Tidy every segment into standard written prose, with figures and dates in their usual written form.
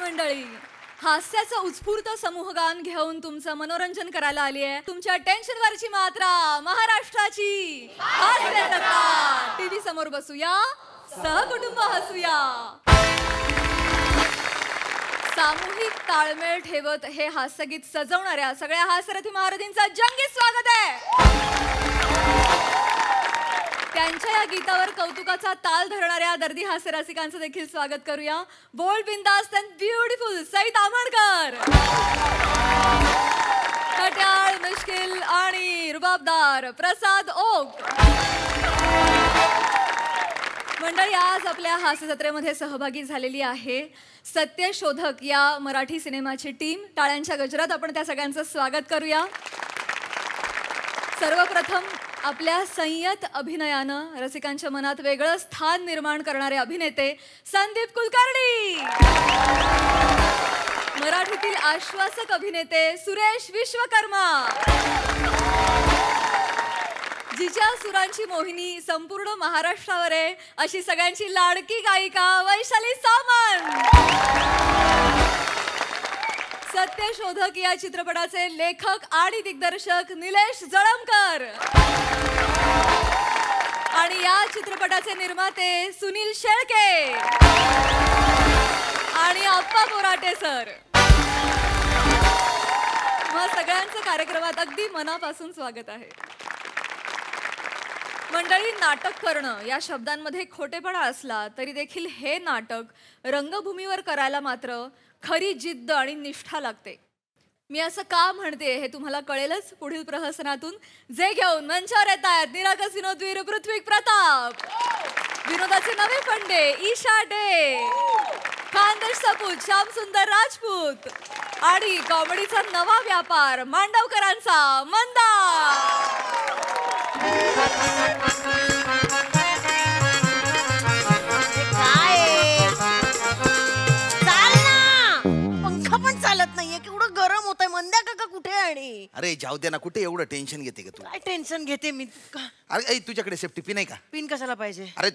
मंडळी, हास्याचं उत्स्फूर्त समूहगान घेऊन तुमचं मनोरंजन करायला आली आहे. तुमच्या टेन्शनवरची मात्रा महाराष्ट्राची हास्यजत्रा. टीव्ही समोर बसूया, सहकुटुंब हसूया. सामूहिक ताळमेळ ठेवत हे हास्यगीत सजवणाऱ्या सगळ्या हास्यरथी महारथींचं जंगी स्वागत आहे. त्यांच्या या गीतावर कौतुकाचा ताल धरणाऱ्या दर्दी हास्य रसिकांचं देखील स्वागत करूया. बोल्ड, बिंदास अँड ब्युटिफुल सई ताम्हणकर, खट्याळ, मिश्किल आणि रुबाबदार प्रसाद ओक. मंडळी, आज आपल्या हास्य जत्रेमध्ये सहभागी झालेली आहे सत्यशोधक या मराठी सिनेमाची टीम. टाळ्यांच्या गजरात आपण त्या सगळ्यांचं स्वागत करूया. सर्वप्रथम आपल्या संयत अभिनयानं रसिकांच्या मनात वेगळं स्थान निर्माण करणारे अभिनेते संदीप कुलकर्णी. मराठीतील आश्वासक अभिनेते सुरेश विश्वकर्मा. जिच्या सुरांची मोहिनी संपूर्ण महाराष्ट्रावर आहे अशी सगळ्यांची लाडकी गायिका वैशाली सामंत. सत्यशोधक या चित्रपटाचे लेखक आणि दिग्दर्शक निलेश जळमकर आणि या चित्रपटाचे निर्माते सुनील शेळके आणि अप्पा बोराटे सर. मग सगळ्यांचं कार्यक्रमात अगदी मनापासून स्वागत आहे. मंडळी, नाटक करणं या शब्दांमध्ये खोटेपणा असला तरी देखील हे नाटक रंगभूमीवर करायला मात्र खरी जिद्द आणि निष्ठा लागते. मी असं का म्हणते हे तुम्हाला कळेलच पुढील प्रहसनातून, जे घेऊन मंचावर येत आहेत निरागस विनोदवीर पृथ्वी प्रताप, विनोदाचे नवे फंडे ईशा डे, खानदेश सपूत श्याम सुंदर राजपूत आणि कॉमेडीचा नवा व्यापार मांडवकरांचा मंदा. अरे जाऊ दे ना, कुठे एवढं टेन्शन घेते का तू? काय टेन्शन घेते मी? अरे तुझ्याकडे सेफ्टी पिन आहे का? पिन कशाला पाहिजे? अरे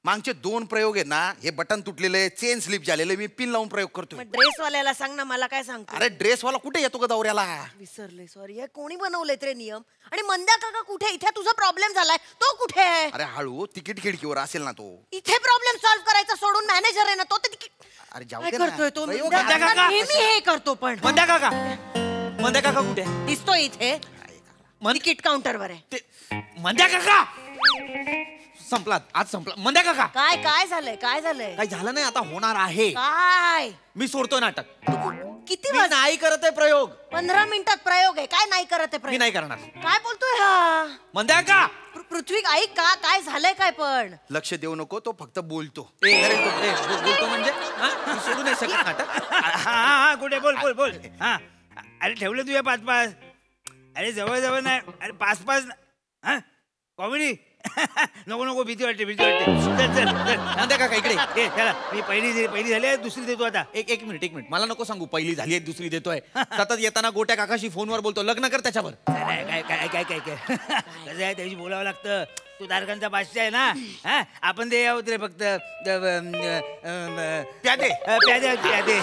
मागचे 2 प्रयोग आहेत ना, हे बटन तुटलेले, चेन स्लिप झालेले, मी पिन लावून प्रयोग करतोय. ड्रेस वाल्याला सांग ना, मला काय सांगतो? अरे ड्रेस वाला कुठे येतो का दौऱ्याला? विसरले, सॉरी. हे कोणी बनवलेत रे नियम? आणि मंद्या काका कुठे? इथे तुझा प्रॉब्लेम झालाय, तो कुठे आहे? अरे हळू, तिकीट खिडकीवर असेल ना तो. इथे प्रॉब्लेम सॉल्व्ह करायचा सोडून मॅनेजर आहे ना तो. अरे जाऊ काय दे करतोय तो? मंद्या काका नेहमी हे करतो. पण मंद्या काका, मंद्या काका कुठे दिसतो इथे तिकीट काउंटरवर आहे. मंद्या काका संपला, आज संपला. मंद्या काका काय काय झालंय? काय झालंय? काही झालं नाही, आता होणार आहे. काय? मी सोडतोय नाटक. किती मी नाही करत आहे प्रयोग. 15 मिनिटात प्रयोग आहे. काय नाही करत आहे मी प्रयोग? नाही करणार. काय बोलतोय हा? मंद्या का पृथ्वी ऐक, का काय झालंय? काय पण लक्ष देऊ नको, तो फक्त बोलतो. बोलतो म्हणजे मी सोडू नाही शकत नाटक. हा कुठे? बोल बोल बोल. हा अरे ठेवलं तुझ्या 5-5. अरे जवळ जवळ नाही. अरे 5-5 हा कॉमेडी. नको नको, भीती वाटते, भीती वाटते. चल चल चल. मंद्या काका इकडे. चला, मी पहिली झाली, दुसरी देतो आता. एक मिनिट मला नको सांगू पहिली झाली आहे दुसरी देतोय. सतत येताना गोट्या काकाशी फोनवर बोलतो, लग्न कर त्याच्यावर. काय काय काय काय काय काय कसं आहे, त्याची बोलावं लागतं. तू तारखांचा बादशाह आहे ना. हा आपण ते यावत रे फक्त प्यादे प्यादे प्यादे.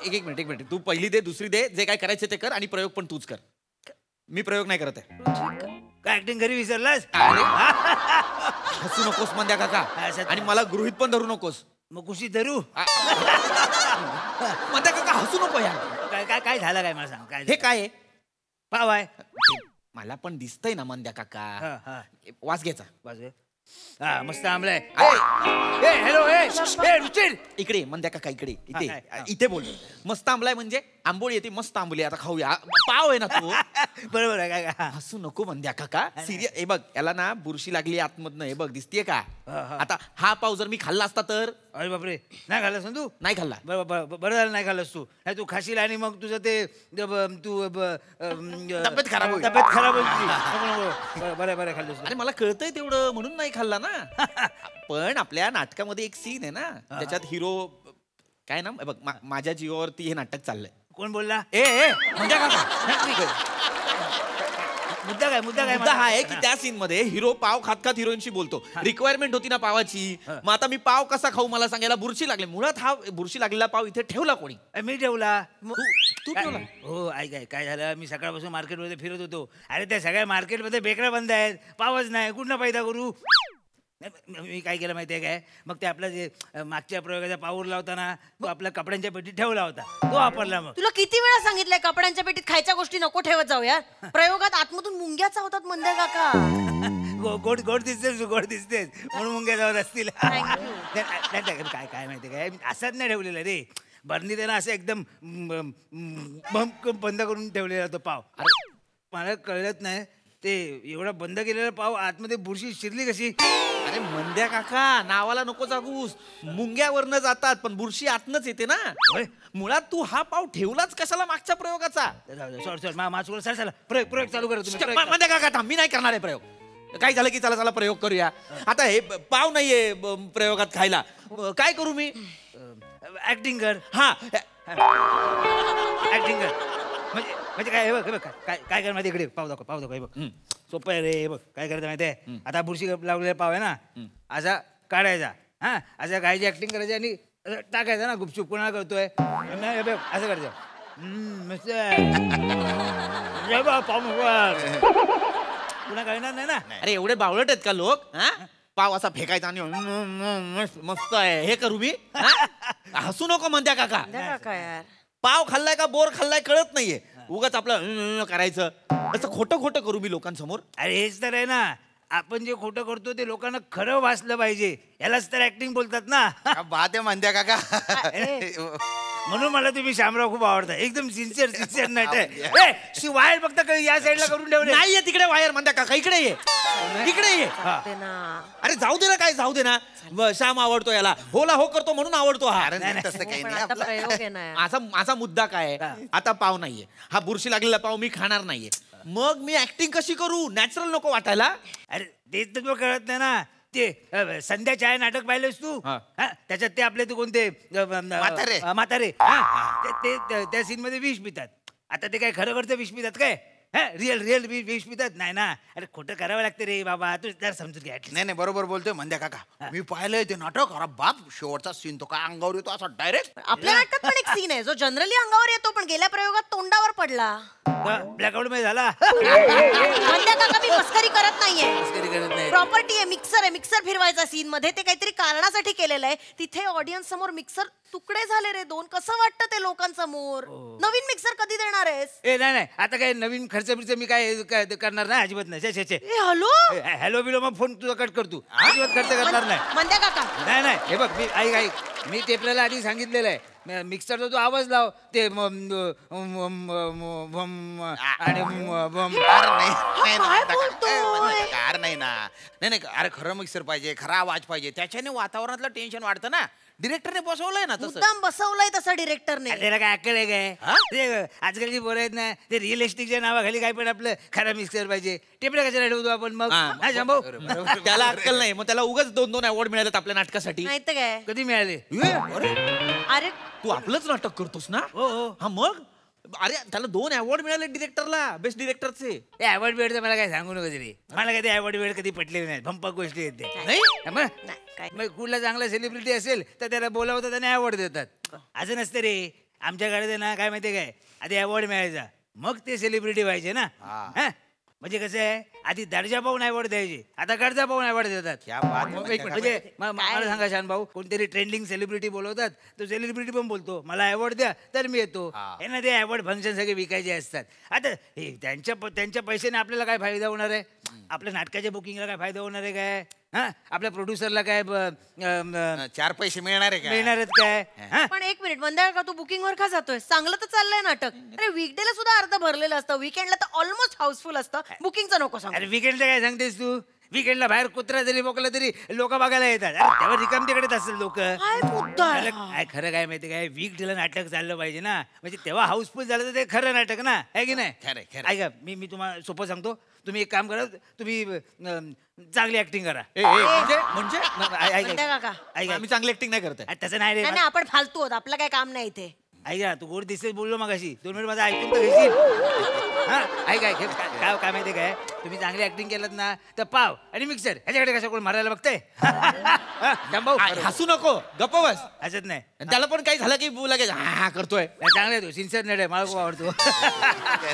एक मिनिट तू पहिली दे, दुसरी दे, जे काय करायचं ते कर आणि प्रयोग पण तूच कर. मी प्रयोग नाही करत आहे. काय ऍक्टिंग घरी विसरलास? हसू नकोस मंद्या काका, आणि मला गृहीत पण धरू नकोस. मग कुशी धरू? मंद्या काका हसू नको यार. काय काय काय झालं? काय मला सांग. काय हे काय आहे? पाव आहे. मला पण दिसतंय ना मंद्या काका. वास घ्यायचा. बाजू हा मस्त आंबलाय. हॅलो ए रुचिर, इकडे मंद्या काका, इकडे इथे बोल. मस्त आंबलाय म्हणजे आंबोळी येते, मस्त आंबोली. आता खाऊया. पाव आहे ना तो. बरोबर आहे काय? हसू नको मंद्या काका. सिरियस. हे बघ, याला ना बुरशी लागली आतमधनं. हे बघ, दिसतीये का? आता हा पाव जर मी खाल्ला असता तर. अरे बापरे, नाही खाल्लास ना तू? नाही खाल्ला. बरं झालं नाही खाल्लास तू. नाही तू खाशील आणि मग तुझं ते तू तब्येत खराब होईल. बरं खाल्लंस. अरे मला कळतंय तेवढं, म्हणून नाही खाल्ला ना. पण आपल्या नाटकामध्ये एक सीन आहे ना, त्याच्यात हिरो काय ना, बघ माझ्या जीवावरती हे नाटक चाललंय. कोण बोलला? ए मंद्या काका, मुद्दा काय मुद्दा हा आहे की त्या सीन मध्ये हिरो पाव खात खात हिरोईनशी बोलतो. रिक्वायरमेंट होती ना पावाची, मग आता मी पाव कसा खाऊ मला सांगायला बुरशी लागली. मुळात हा बुरशी लागलेला पाव इथे ठेवला कोणी? मी ठेवला. तू ठेवला? हो ऐक काय झालं, मी सकाळपासून मार्केटमध्ये फिरत होतो. अरे त्या सगळ्या मार्केटमध्ये बेकऱ्या बंद आहेत, पावच नाही, कुठनं पैदा करू. मी काय केलं माहितीये काय, मग ते आपला जे मागच्या प्रयोगाचा पाव उरला होता ना, तो आपल्या कपड्यांच्या पेटीत ठेवला होता, तो वापरला. मग तुला किती वेळा सांगितलंय कपड्यांच्या पेटीत खायच्या गोष्टी नको ठेवत जाऊ यार. प्रयोगात आतमधून मुंग्याचा होतात मंद्या काका. गोड गोड दिसतेस म्हणून मुंग्या जात असतील. काय माहिती काय, असंच नाही ठेवलेलं रे. बर्नी त्यानं असं एकदम बंद करून ठेवलेला तो पाव. मला कळत नाही ते एवढा बंद केलेला पाव आतमध्ये बुरशी शिरली कशी. अरे मंद्या काका, नावाला नको जागूस. मुंग्यावरनं जातात पण बुरशी आतनच येते ना. मुळात तू हा पाव ठेवलाच कशाला मागच्या प्रयोगाचा? सर प्रयोग चालू करा. मंद्या काका थांब, मी नाही करणार आहे प्रयोग. काय झालं की चला प्रयोग करूया. आता हे पाव नाहीये प्रयोगात खायला, काय करू मी? ऍक्टिंग कर. हा ऍक्टिंग कर म्हणजे काय, हे बघ काय कर माहिती, इकडे पाव दाखव हे बघ. सोपं आहे रे. हे बघ काय करायचं माहिती आहे, आता बुरशी लावलेला पाव आहे ना, असा काढायचा. हा असा खायची ऍक्टिंग करायची आणि टाकायचा ना गुपचूप. कोणाला करतोय हे बघ असं करायचं. पुन्हा कळणार नाही ना. अरे एवढे बावळट आहेत का लोक? पाव असा फेकायचा आणि मस्त आहे, हे करू मी? हसू नको मंद्या काका. यार पाव खाल्लाय का बोर खाल्लाय कळत नाहीये, उगाच आपलं करायचं. असं खोटं करू मी लोकांसमोर? अरे हेच तर आहे ना, आपण जे खोटं करतो ते लोकांना खरं वाचलं पाहिजे, यालाच तर ऍक्टिंग बोलतात ना. बात आहे मंद्या काका. म्हणून मला तुम्ही श्यामराव खूप आवडता. एकदम सिन्सिअर नाईट आहे. वायर फक्त या साईडला करून ठेवले. नाहीये तिकडे वायर मंद्या काका, इकडे ये. अरे जाऊ दे ना, काय जाऊ दे ना. श्याम आवडतो याला, होला हो करतो म्हणून आवडतो हा. तसं काही नाही. माझा मुद्दा काय आहे, आता पाव नाहीये, हा बुरशी लागलेला पाव मी खाणार नाहीये, मग मी ऍक्टिंग कशी करू? नॅचरल नको वाटायला. अरे तेच तर तुला कळत नाही ना. ते संध्या छाया नाटक पाहिलंस तू? त्याच्यात ते आपले तू कोणते म्हातारे त्या सीन मध्ये विष पितात. आता ते काय खरं विष पितात काय? रिअल विष पितात नाही ना. अरे खोटं करावं लागतं रे बाबा, तू जरा समजून घ्या. नाही बरोबर बोलतोय मंद्या काका. मी पाहिलंय ते नाटक. अरे बाप, शेवटचा सीन तो काय अंगावर येतो असा डायरेक्ट. आपल्या नाटकात पण एक सीन आहे जो जनरली अंगावर येतो पण गेल्या प्रयोगात तोंडावर पडला. ब्लॅकआउट मध्ये झाला. मंद्या काका मी मस्करी करत करत नाही. प्रॉपर्टी आहे, मिक्सर फिरवायचा सीन मध्ये. ते काहीतरी कारणासाठी केलेलं आहे. तिथे ऑडियन्स समोर मिक्सर तुकडे झाले रे 2. कसं वाटतं ते लोकांसमोर? नवीन मिक्सर कधी देणार आहेस? नाही आता काय नवीन खर्च मी काय करणार नाही, अजिबात नाही. हॅलो बिलो मग फोन तुझा कट करतो, अजिबात खर्च करणार नाही. मंद्या काका नाही हे बघ, मी ऐक मी टेपल्याला आधी सांगितलेलं आहे, मिक्सरचा तू आवाज लाव. ते आणि कार नाही ना. नाही अरे खरं मिक्सर पाहिजे, खरा आवाज पाहिजे. त्याच्याने वातावरणातलं टेन्शन वाढतं ना. डिरेक्टरने बसवलंय ना तसं. मुद्दाम बसवलंय तसा डिरेक्टरने. त्याला काय अक्कल आहे काय? ते आजकालची पोरं आहेत ना, ते रिअल एस्टेटच्या नावाखाली काय पण आपलं खरा मिक्सर पाहिजे. टेपल्या कशाला ठेवतो आपण मग? त्याला अक्कल नाही, मग त्याला उगाच 2-2 अवॉर्ड मिळालेत आपल्या नाटकासाठी. नाही तर काय. कधी मिळाले? अरे तू आपलंच नाटक करतोस ना? हो. हा मग अरे त्याला 2 अवॉर्ड मिळाले डिरेक्टरला, बेस्ट डिरेक्टरचे. ते अवॉर्ड वेळ मला काय सांगू नका तरी. मला काय ते अवॉर्ड वेळ कधी पटलेले नाही, भंपक गोष्टी आहेत ते. नाही मग कुठला चांगला सेलिब्रिटी असेल तर त्याला बोलावतात आणि अवॉर्ड देतात. असं नसतं रे. आमच्याकडे ना काय माहितीये काय, आधी अवॉर्ड मिळायचा मग ते सेलिब्रिटी व्हायचे ना. म्हणजे कसं आहे, आधी दर्जा पाहून अवॉर्ड द्यायचे, आता गरजा पाहून अवॉर्ड देतात. म्हणजे मला सांगा शान भाऊ, कोणतरी ट्रेंडिंग सेलिब्रिटी बोलवतात, तो सेलिब्रिटी पण बोलतो मला अवॉर्ड द्या, तर मी येतो. यांना ते अवॉर्ड फंक्शन सगळे विकायचे असतात. आता त्यांच्या पैशाने आपल्याला काय फायदा होणार आहे? आपल्या नाटकाच्या बुकिंगला काय फायदा होणार आहे काय? आपल्या प्रोड्युसरला काय 4 पैसे मिळणार आहे मिळणार आहेत काय? पण एक मिनिट मंद्या काका, तू बुकिंग वर का जातोय? चांगलं तर चाललंय नाटक. अरे वीकडेला सुद्धा अर्ध भरलेलं असतं, वीकेंडला तर ऑलमोस्ट हाऊसफुल असतं. बुकिंगचं नको सांग. अरे वीकेंडला काय सांगतेस तू? वीकेंडला बाहेर कुत्रा जरी मोकला तरी लोक बघायला येतात. तेव्हा रिकाम तिकडेच असेल लोक. खरं काय माहिती काय, वीक डेला नाटक चाललं पाहिजे ना, म्हणजे तेव्हा हाऊसफुल झालं तर ते खरं नाटक ना, आहे की नाही? ऐका मी तुम्हाला सोपं सांगतो, तुम्ही एक काम करा, तुम्ही चांगली ऍक्टिंग करा. म्हणजे मंद्या काका मी चांगली ऍक्टिंग नाही करत. तसं नाही रे. आपण फालतू आहोत, आपलं काय काम नाही इथे. ऐका तू गोड दिसतेच बोललो मगाशी 2 मिनिट माझं ऐकून तर घेशील. हा ऐक ऐक हे काय माहिती काय तुम्ही चांगली ऍक्टिंग केलं ना तर पाव आणि मिक्सर ह्याच्याकडे कशा कोण मारायला बघताय. भाऊ हसू नको गप्प बस. हसत नाही त्याला पण काही झालं की लगेच हा करतोय. चांगला आहे तो सिन्सिअर नेट आहे मला खूप आवडतो.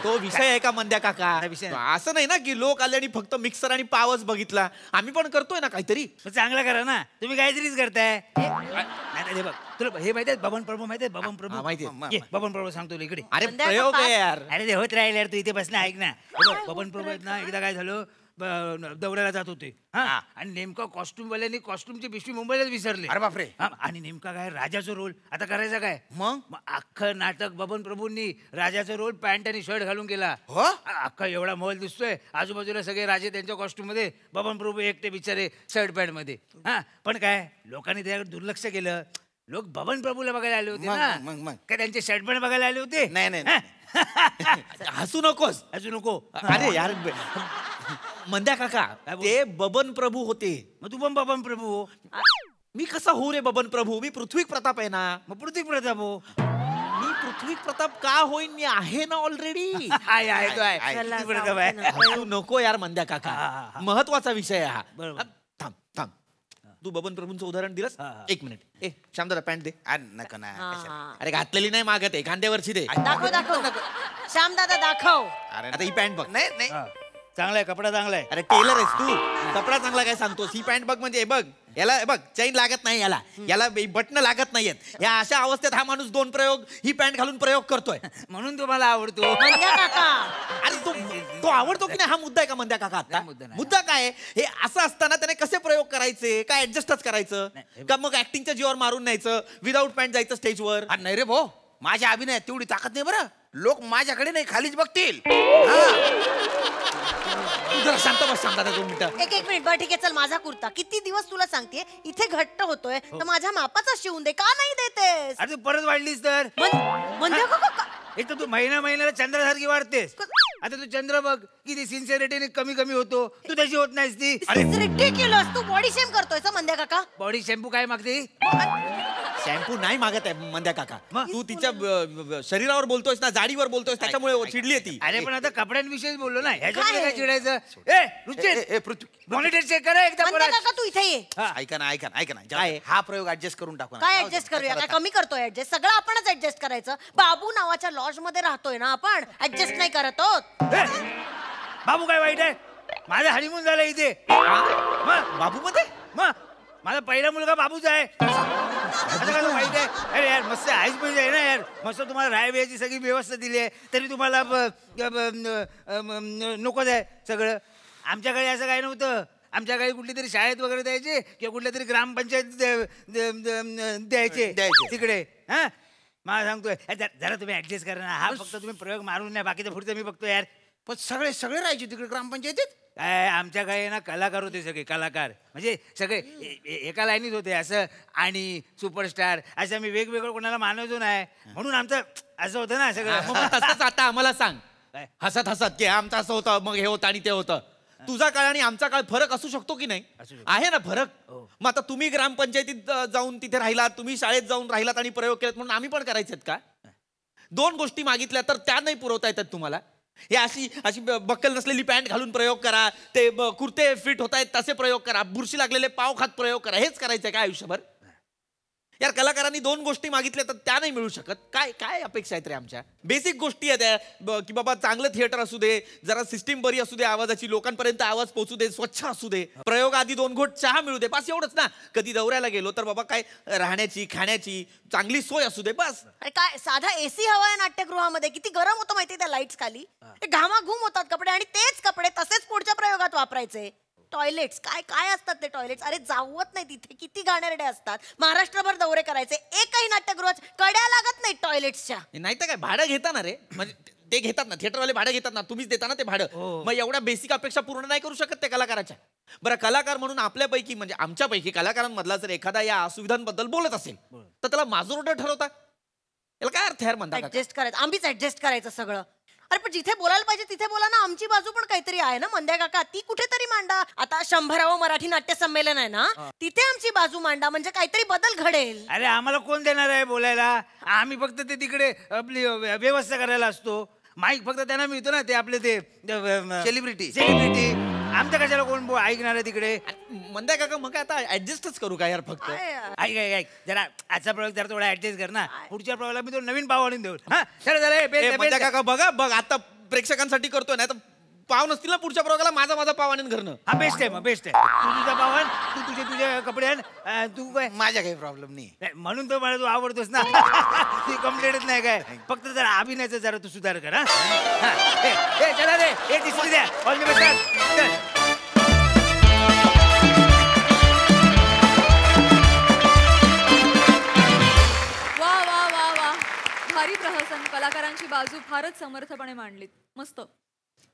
तो विषय आहे का मंद्या काका. नाही, विषय असं नाही ना की लोक आले आणि फक्त मिक्सर आणि पावच बघितला. आम्ही पण करतोय ना काहीतरी. मग चांगलं करा ना तुम्ही काहीतरीच करताय. नाही हे बघ तुला हे माहिती आहे बबन प्रभू माहिती आहे बबन प्रभू माहिती आहे. ये, बबन प्रभू सांगतो तुला इकडे. अरे मंद्या प्रयोग काका. आहे यार. अरे ते होत राहील यार तू इथे बसला ऐक ना हे बघ, बबन प्रभू आहेत ना एकदा काय झालं दौऱ्याला जात होते हा आणि नेमका कॉस्ट्युम वाल्यांनी कॉस्ट्युमची पिशवी मुंबईलाच विसरले. अरे बापरे. हा, आणि नेमका काय राजाचा रोल आता करायचा काय मग अख्खं नाटक बबन प्रभूंनी राजाचा रोल पॅन्ट आणि शर्ट घालून केला. हो? अख्खा एवढा महल दिसतोय आजूबाजूला सगळे राजे त्यांच्या कॉस्ट्युम मध्ये बबन प्रभू एकटे बिचारे शर्ट पॅन्ट मध्ये. हा पण काय लोकांनी त्याकडे दुर्लक्ष केलं. लोक बबन प्रभूला बघायला आले होते ना मग. काय त्यांचे शर्ट पॅन्ट बघायला आले होते. नाही. हसू नकोस. अजून नको. अरे यार मंद्या काका काय बोल? ते बबन प्रभू होते. मग तू पण बबन प्रभू हो. मी कसा होऊ रे बबन प्रभू. मी पृथ्वी प्रताप आहे ना. मग पृथ्वी प्रताप हो. मी पृथ्वी प्रताप का होईन. मी आहे ना ऑलरेडी. आहे तो आहे चला, पृथ्वी प्रताप जाऊ आहे. दे ना. तू नको यार मंद्या काका. हा. महत्वाचा विषय आहे हा. बरोबर. थांब तू बबन प्रभूंचं उदाहरण दिलंस. हा. एक मिनिट ए श्यामदादा पॅन्ट दे. नको ना हा, कशाला. हा. अरे घातलेली नाही मागत आहे खांद्यावरची दे. दाखव श्याम दादा दाखव. अरे आता ही पॅन्ट बघ. नाही हा. चांगला आहे कपडा चांगला आहे. अरे टेलर आहेस तू. कपडा चांगला काय सांगतोस. ही पॅन्ट बघ म्हणजे हे बघ याला हे बघ चैन लागत नाही याला बटन लागत नाहीयेत. या अशा अवस्थेत हा माणूस 2 प्रयोग ही पॅन्ट घालून प्रयोग करतोय. म्हणून तुम्हाला आवडतो. मंद्या काका अरे तो आवडतो की नाही हा मुद्दा आहे का मंद्या काका आता. नाही, मुद्दा नाही. मुद्दा काय आहे? हे असं असताना त्याने कसे प्रयोग करायचे काय ऍडजस्टच करायचं नाही, का मग ऍक्टिंगच्या जीवावर मारून न्यायचं विदाऊट पॅन्ट जायचं स्टेजवर. अरे नाही रे भाऊ माझ्या अभिनयात तेवढी ताकद नाही बरं. लोक माझ्याकडे नाही खालीच बघतील. जरा शांत बस शांत 2 मिनिटं. एक मिनिट बरं ठीक आहे चल माझा कुर्ता किती दिवस तुला सांगते इथे घट्ट होतोय तर माझ्या मापाचा शिवून दे का नाही देतेस. अरे तू परत वाढलीस तर मंद्या काका एक तर तू महिन्याला चंद्रासारखी वाढतेस. आता तू चंद्र बघ किती सिन्सिअरिटीने कमी कमी होतो. तू तशी होत नाहीस ती. रिडिक्युलस तू बॉडी शेम करतोय मंद्या काका. बॉडी शॅम्पू काय मागते. शॅम्पू नाही मागत आहे मंद्या काका. मग? तू तिच्या शरीरावर बोलतोयस ना जाडीवर बोलतोयस त्याच्यामुळे चिडली ती. अरे पण आता कपड्यांविषयीच बोललो ना ह्याच्यामध्ये काय? काय चिडायचं. ए रुचित पृथ्वी मॉनिटर चेक करा एकदा मंद्या परत. काका तू इथे ये. ऐका ना काय? हा प्रयोग ऍडजस्ट करून टाकू ना. काय ऍडजस्ट करूया काय कमी करतोय ऍडजस्ट सगळं आपणच ऍडजस्ट करायचं. बाबू नावाच्या लॉज मध्ये राहतोय ना आपण ऍडजस्ट नाही करत आहोत. ए, बाबू काय वाईट आहे. माझं हनीमून झालं इथे. मग बाबू मध्ये मग माझा पहिला मुलगा बाबूच आहे. आता काय वाईट आहे. अरे यार मस्त आहेच पाहिजे आहे ना यार. मस्त तुम्हाला राहायची सगळी व्यवस्था दिली आहे तरी तुम्हाला नकोच आहे सगळं. आमच्याकडे असं काय नव्हतं. आमच्याकडे कुठली तरी शाळेत वगैरे द्यायचे किंवा कुठल्या तरी ग्रामपंचायत द्यायचे तिकडे. हा मला सांगतोय जरा तुम्ही ऍडजस्ट करा ना. हा फक्त तुम्ही प्रयोग मारून नाही बाकीचं पुढचं मी बघतो यार. पण सगळे राहायचे तिकडे ग्रामपंचायतीत. काय आमच्याकडे ना कलाकार होते सगळे कलाकार म्हणजे सगळे एका लाईनीत होते असं आणि सुपरस्टार असं आम्ही वेगवेगळं कोणाला मानवतो नाही म्हणून आमचं असं होतं ना सगळं. मग तसंच आता आम्हाला सांग काय? हसत की आमचं असं होतं मग हे होतं आणि ते होतं. तुझा काळ आणि आमचा काळ फरक असू शकतो की नाही. असू शकतो. आहे ना फरक. हो. मग आता तुम्ही ग्रामपंचायतीत जाऊन तिथे राहिलात तुम्ही शाळेत जाऊन राहिलात आणि प्रयोग केलेत म्हणून आम्ही पण करायचेत का. 2 गोष्टी मागितल्या तर त्या नाही पुरवता येतात तुम्हाला. हे अशी अशी बक्कल नसलेली पॅन्ट घालून प्रयोग करा. ते कुर्ते फिट होत आहेत तसे प्रयोग करा. बुरशी लागलेले पाव खात प्रयोग करा. हेच करायचंय का आयुष्यभर. यार कलाकारांनी 2 गोष्टी मागितल्या तर त्या नाही मिळू शकत. काय काय अपेक्षा आहेत रे आमच्या. बेसिक गोष्टी आहेत की बाबा चांगलं थिएटर असू दे जरा सिस्टीम बरी असू दे आवाजाची लोकांपर्यंत आवाज पोहोचू दे स्वच्छ असू दे प्रयोग आधी 2 घोट चहा मिळू दे बस एवढंच ना. कधी दौऱ्याला गेलो तर बाबा काय राहण्याची खाण्याची चांगली सोय असू दे बस. अरे काय साधा एसी हवा आहे नाट्यगृहामध्ये किती गरम होतं माहिती त्या लाईट्स खाली. ते घामाघूम होतात कपडे आणि तेच कपडे तसेच पुढच्या प्रयोगात वापरायचे. टॉयलेट्स काय काय असतात ते टॉयलेट्स. अरे जावत नाही तिथे किती घाणेरडे असतात. महाराष्ट्रभर दौरे करायचे एकही नाट्यगृहात कड्या लागत नाही टॉयलेट्सच्या. नाही तर काय भाडं घेता ना रे. म्हणजे ते घेतात ना थिएटरवाले भाडं घेतात ना तुम्हीच देता ना ते भाडं. मग एवढ्या बेसिक अपेक्षा पूर्ण नाही करू शकत ते कलाकाराच्या. बरं कलाकार म्हणून आपल्यापैकी म्हणजे आमच्यापैकी कलाकारांमधला जर एखादा या असुविधांबद्दल बोलत असेल तर त्याला माजोरडं ठरवता याला काय अर्थ यार म्हणता. ऍडजस्ट करायचं आम्हीच ऍडजस्ट करायचं सगळं. अरे पण जिथे बोलायला पाहिजे तिथे बोला ना. आमची बाजू पण काहीतरी आहे ना मंद्या काका, ती कुठेतरी मांडा. आता 100वे मराठी नाट्य संमेलन आहे ना, तिथे आमची बाजू मांडा, म्हणजे काहीतरी बदल घडेल. अरे आम्हाला कोण देणार आहे बोलायला? आम्ही फक्त ते तिकडे आपली व्यवस्था करायला असतो. माईक फक्त त्यांना मिळतो ना, ते आपले ते सेलिब्रिटी आमच्या कशाला कोण ऐकणार आहे तिकडे? मंद्या काका मग आता ऍडजस्टच करू का यार फक्त? ऐक ऐक ऐक जरा आजचा प्रयोग जरा थोडा ऍडजस्ट कर ना. पुढच्या प्रयोगाला मी तो नवीन पाव आणून देऊ. हा चला मंद्या काका बघ आता प्रेक्षकांसाठी करतोय ना, तर पाव नसतील ना पुढच्या प्रयोगाला माझा पाव आणून घरनं. हा बेस्ट आहे मग बेस्ट आहे. तू तुझा पाव आण, तू तुझे कपडे आण. तू काय माझ्या काही प्रॉब्लेम नाही. नाही, म्हणून तर मला तू आवडतोस ना. ती कंप्लेंटच नाही काय. फक्त जरा अभिनयाचं जरा तू सुधार कर. हा चला रे, हे दिसली द्या. All the best. वा वा वा वा, भारी प्रहसन. कलाकारांची बाजू फारच समर्थपणे मांडलीत. मस्त.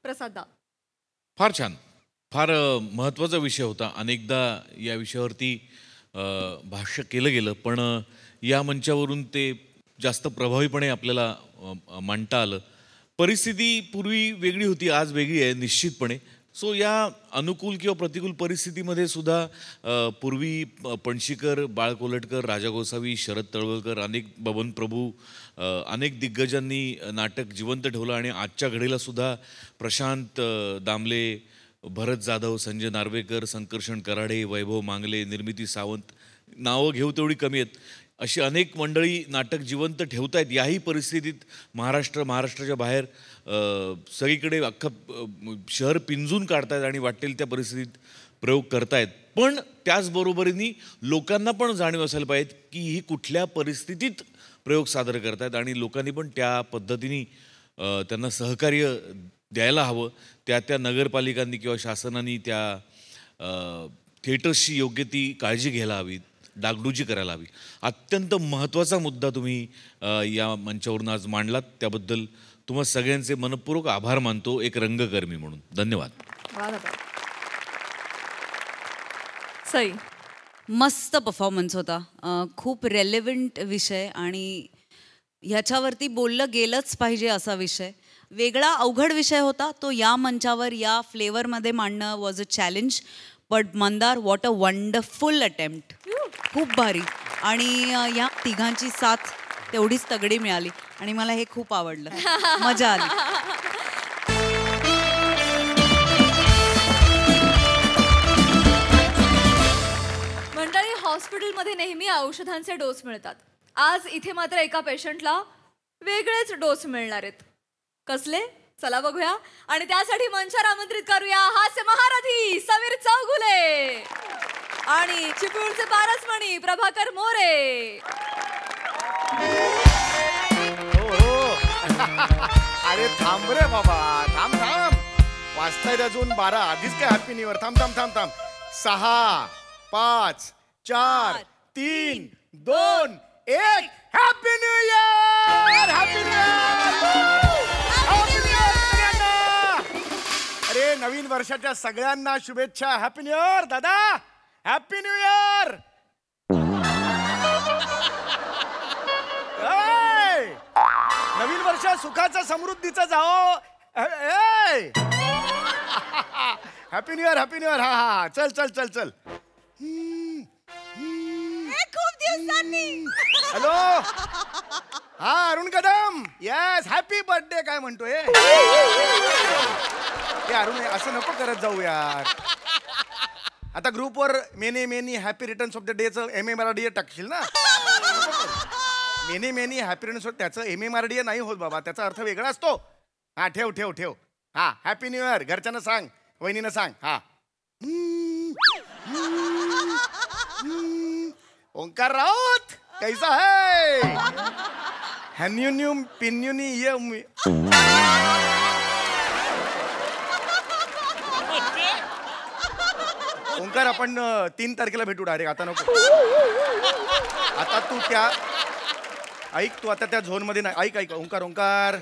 प्रसादा. फार छान, फार महत्त्वाचा विषय होता. अनेकदा या विषयावरती भाष्य केलं गेलं, पण या मंचावरून ते जास्त प्रभावीपणे आपल्याला मांडता आलं. परिस्थिती पूर्वी वेगळी होती, आज वेगळी आहे निश्चितपणे. सो या अनुकूल किंवा प्रतिकूल परिस्थितीमध्ये सुद्धा पूर्वी पणशीकर, बाळ कोलटकर, राजा गोसावी, शरद तळवलकर, अनेक बबन प्रभू, अनेक दिग्गजांनी नाटक जिवंत ठेवलं. आणि आजच्या घडीला सुद्धा प्रशांत दामले, भरत जाधव, संजय नार्वेकर, संकर्षण कराडे, वैभव मांगले, निर्मिती सावंत, नावं घेऊ तेवढी कमी आहेत, अशी अनेक मंडळी नाटक जिवंत ठेवत आहेत. याही परिस्थितीत महाराष्ट्राच्या बाहेर सगळीकडे अख्खं शहर पिंजून काढतायत आणि वाटेल त्या परिस्थितीत प्रयोग करतायत. पण त्याचबरोबरीने लोकांना पण जाणीव असायला पाहिजे की ही कुठल्या परिस्थितीत प्रयोग सादर करतायत आणि लोकांनी पण त्या पद्धतीने त्यांना सहकार्य द्यायला हवं. त्या नगरपालिकांनी किंवा शासनाने त्या थिएटर्सची योग्य ती काळजी घ्यायला हवी, डागडुजी करायला हवी. अत्यंत महत्त्वाचा मुद्दा तुम्ही या मंचावरून आज मांडलात, त्याबद्दल तुम्हा सगळ्यांचे मनपूर्वक आभार मानतो एक रंगकर्मी म्हणून. धन्यवाद. सई. मस्त परफॉर्मन्स होता. खूप रेलेव्हंट विषय आणि ह्याच्यावरती बोललं गेलंच पाहिजे असा विषय. वेगळा अवघड विषय होता तो. या मंचावर या फ्लेवरमध्ये मांडणं was a challenge. But Mandar, what a wonderful attempt. खूप भारी. आणि या तिघांची साथ तेवढीच तगडी मिळाली आणि मला हे खूप आवडलं. मजा आली. मंडळी, हॉस्पिटलमध्ये नेहमी औषधांचे डोस मिळतात. आज इथे मात्र एका पेशंटला वेगळेच डोस मिळणार आहेत. कसले? चला बघूया. आणि त्यासाठी मंचावर आमंत्रित करूया हास्य महारथी समीर चौगुले आणि चिपळूणचे पारसमणी प्रभाकर मोरे. अरे थांब रे बाबा, थांब वाजतायत अजून 12. आधीच काय हॅपी न्यू इयर. थांब 6, 5, 4, 3, 2, 1. Happy new year. Happy new year. अरे नवीन वर्षाच्या सगळ्यांना शुभेच्छा. हॅपी न्यू इयर दादा. Happy new year. नवीन वर्ष सुखाचं समृद्धीचं जाओ. Happy new year. Happy new year. हा चल. खूप दिवसांनी. हॅलो. हा Arun Kadam. Yes. Happy birthday. काय म्हणतोय अरुण? असं नको करत जाऊ यार. आता ग्रुपवर many happy returns of the डेचं MMRDA टाकशील ना. मेनी हॅपी रिटर्न्स ऑफ, त्याचं MMRDA नाही होत बाबा, त्याचा अर्थ वेगळा असतो. हा ठेव. हा हॅपी न्यू इयर. घरच्यांना सांग, वहिनीनं सांग. हा ओंकार राऊत कैसा है? हॅन्युन्यूम पिन्युनी ये. ओंकार आपण 3 तारखेला भेटू डायरेक्ट. आता नको. आता तू त्या ऐक, तू आता त्या झोन मध्ये नाही. ऐक ओंकार.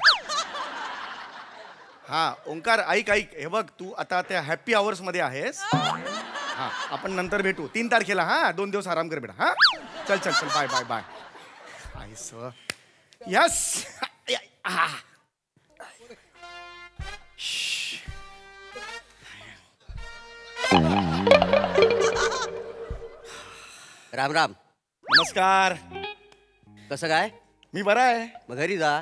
हा ओंकार ऐक. हे बघ, तू आता त्या हॅपी आवर्स मध्ये आहेस. हा आपण नंतर भेटू 3 तारखेला. हा 2 दिवस आराम कर बेटा. हा चल. बाय. यस. राम राम. नमस्कार. कसं काय? मी बरा आहे. मग घरी जा.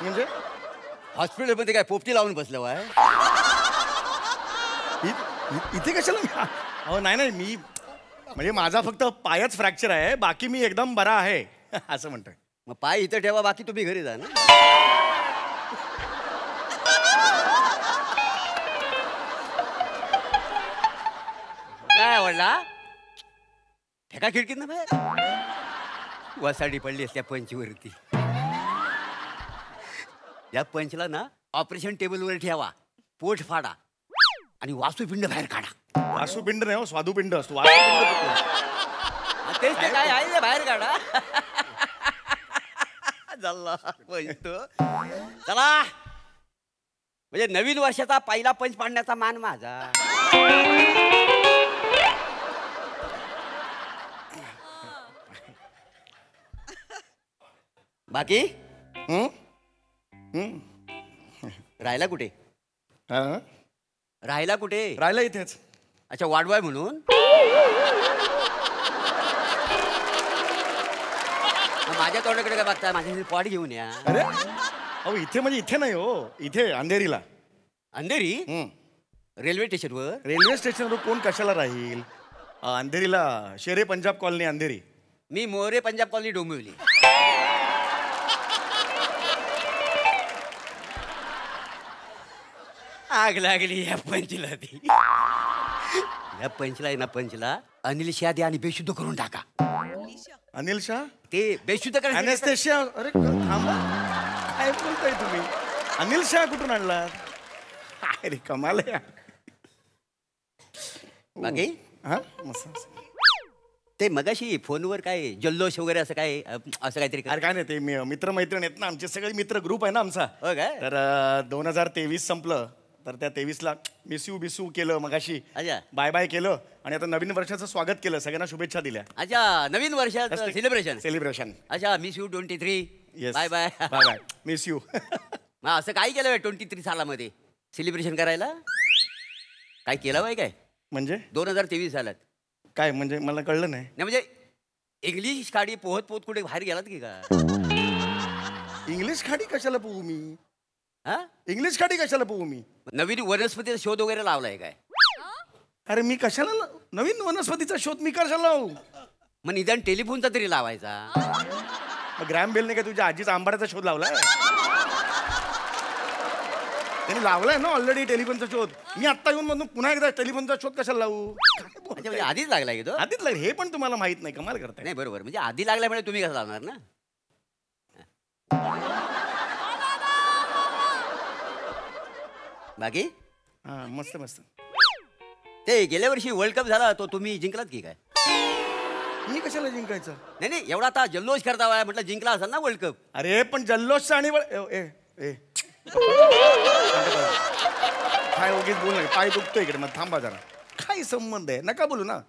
म्हणजे हॉस्पिटलमध्ये काय पोपटी लावून बसलं वाय? इथे कशाला? अहो नाही मी म्हणजे माझा फक्त पायच फ्रॅक्चर आहे, बाकी मी एकदम बरा आहे असं म्हणतोय. मग पाय इथं ठेवा, बाकी तुम्ही घरी जा ना. काय आवडला? ठेका खिडकीत ना बाहेर वसाडी पडली त्या पंचवरती. या पंचला ना ऑपरेशन टेबलवर ठेवा, पोट फाडा आणि वासूपिंड बाहेर काढा. वासूपिंड नाही हो, स्वादुपिंड असतो. वासूपिंड तेच ते काय आहे, बाहेर काढा. झाला पंच. चला, म्हणजे नवीन वर्षाचा पहिला पंच पाडण्याचा मान माझा. बाकी राहिला कुठे? राहिला कुठे? राहिला इथेच. अच्छा, वाढवाय म्हणून. माझ्या तोंडाकडे काय बघताय? माझ्या पॉट घेऊन या. अरे अहो इथे म्हणजे इथे नाही हो, इथे अंधेरीला. अंधेरी? रेल्वे स्टेशनवर? रेल्वे स्टेशनवर कोण कशाला राहील? अंधेरीला शेरे पंजाब कॉलनी अंधेरी. मी मोरे पंजाब कॉलनी डोंबिवली. आग लागली या पंचला. ती या पंचला आहे ना, पंचला अनिल शाह द्या आणि बेशुद्ध करून टाका. अनिल शाह ते बेशुद्ध करा. अनेस्थेशिया. अरे थांबा, काय बोलताय तुम्ही? अनिल शाह कुठून आणला? अरे कमाल आहे. बाकी हा मस्त. ते मगाशी फोनवर काय जल्लोष वगैरे असं काय, असं काहीतरी? अरे काय नाही, ते मित्रमैत्रीण आहेत ना आमचे, सगळे मित्र ग्रुप आहे ना आमचा. हो काय? तर 2023 संपलं, तर त्या 23ला मिसू बिसू केलं मगाशी. अच्छा. बाय बाय केलं आणि आता नवीन वर्षाचं स्वागत केलं, सगळ्यांना शुभेच्छा दिल्या. अच्छा, नवीन वर्षाचं सेलिब्रेशन. अच्छा, miss you 23. Bye bye. Bye bye miss you. मग असं काय केलं 23 सालामध्ये सेलिब्रेशन करायला? काय केलं बाय काय? म्हणजे 2023 सालात काय म्हणजे मला कळलं नाही. म्हणजे इंग्लिश खाडी पोहत पोहत कुठे बाहेर गेलात की का? इंग्लिश खाडी कशाला पोहू मी? हा, इंग्लिश खाडी कशाला पोहू मी? नवीन वनस्पतीचा शोध वगैरे लावलाय काय? अरे मी कशाला नवीन वनस्पतीचा शोध मी कशाला लावू? मग निदान टेलिफोनचा तरी लावायचा. ग्रॅम बेलने काय तुझ्या आजीचा आंबाड्याचा शोध लावलाय? त्यांनी लावलाय ना ऑलरेडी टेलिफोनचा शोध. मी आत्ता येऊन म्हणून पुन्हा एकदा टेलिफोनचा शोध कशाला लावू? म्हणजे आधीच लागलाय की तो? आधीच लागेल हे पण तुम्हाला माहित नाही, कमाल करताय. नाही बरोबर, म्हणजे आधी लागल्यामुळे तुम्ही कसं लावणार ना? बाकी हा मस्त मस्त. ते गेल्या वर्षी वर्ल्ड कप झाला, तो तुम्ही जिंकलात की काय? मी कशाला जिंकायचं? नाही नाही, एवढा आता जल्लोष करता म्हटलं जिंकला असाल ना वर्ल्ड कप. अरे पण जल्लोषचा आणि काय उगीच बोल नाही, पाय दुखतो इकडे. मग थांबा जरा, काय संबंध आहे? नका बोलू ना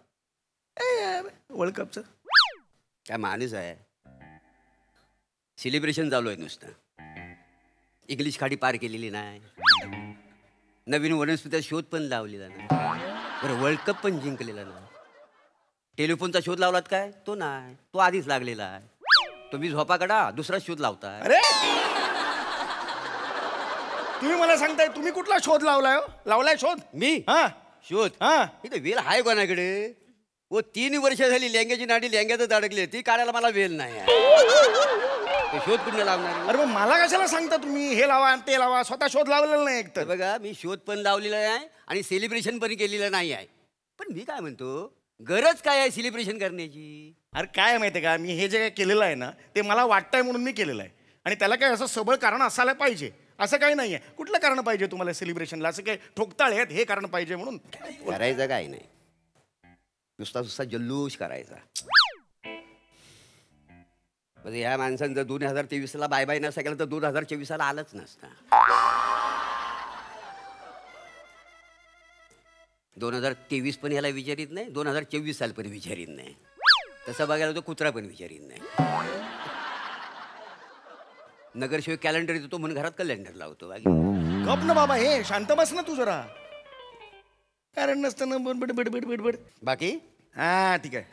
वर्ल्ड कपचं. काय माणूस आहे, सेलिब्रेशन चालू आहे नुसतं. इंग्लिश खाडी पार केलेली नाही, नवीन वनस्पतीचा शोध पण लावलेला नाही, बरं वर्ल्ड कप पण जिंकलेला नाही. टेलिफोनचा शोध लावलात काय? तो नाही, तो आधीच लागलेला आहे. तुम्ही झोपा काढा, दुसरा शोध लावताय. अरे तुम्ही मला सांगताय तुम्ही कुठला शोध लावलाय? लावलाय शोध मी? हा शोध? हा इथं वेल आहे कोणाकडे? व 3 वर्ष झाली लेंग्याची नाडी लेंग्यातच अडकली, ती काढायला मला वेल नाही आहे. शोध कुठे लावणार? अरे मग मला कशाला सांगता तुम्ही हे लावा आणि ते लावा? स्वतः शोध लावलेला नाही एकतर. बघा, मी शोध पण लावलेला आहे आणि सेलिब्रेशन पण केलेलं नाही आहे. पण मी काय म्हणतो, गरज काय आहे सेलिब्रेशन करण्याची? अरे काय माहितीये का, मी हे जे काय केलेलं आहे ना ते मला वाटतंय म्हणून मी केलेलं आहे, आणि त्याला काय असं सबळ कारण असायला पाहिजे असं काही नाहीये. कुठलं कारण पाहिजे तुम्हाला सेलिब्रेशनला? असं काय ठोकताळे आहेत हे कारण पाहिजे म्हणून? करायचं काय नाही, नुसता जल्लोष करायचा. म्हणजे ह्या माणसानं जर 2023ला बाय बाय नसता केलं तर 2024ला आलंच नसतं. 2023 पण ह्याला विचारित नाही, 2024 साल पण विचारित नाही. तसं बघायला तो कुत्रा पण विचारित नाही. नगरसेवक कॅलेंडर येतो म्हणून घरात कॅलेंडर लावतो. गप ना बाबा, हे शांत बस ना तू जरा. कारण नसतं ना बडबड बडबड बडबड. बाकी हा ठीक आहे.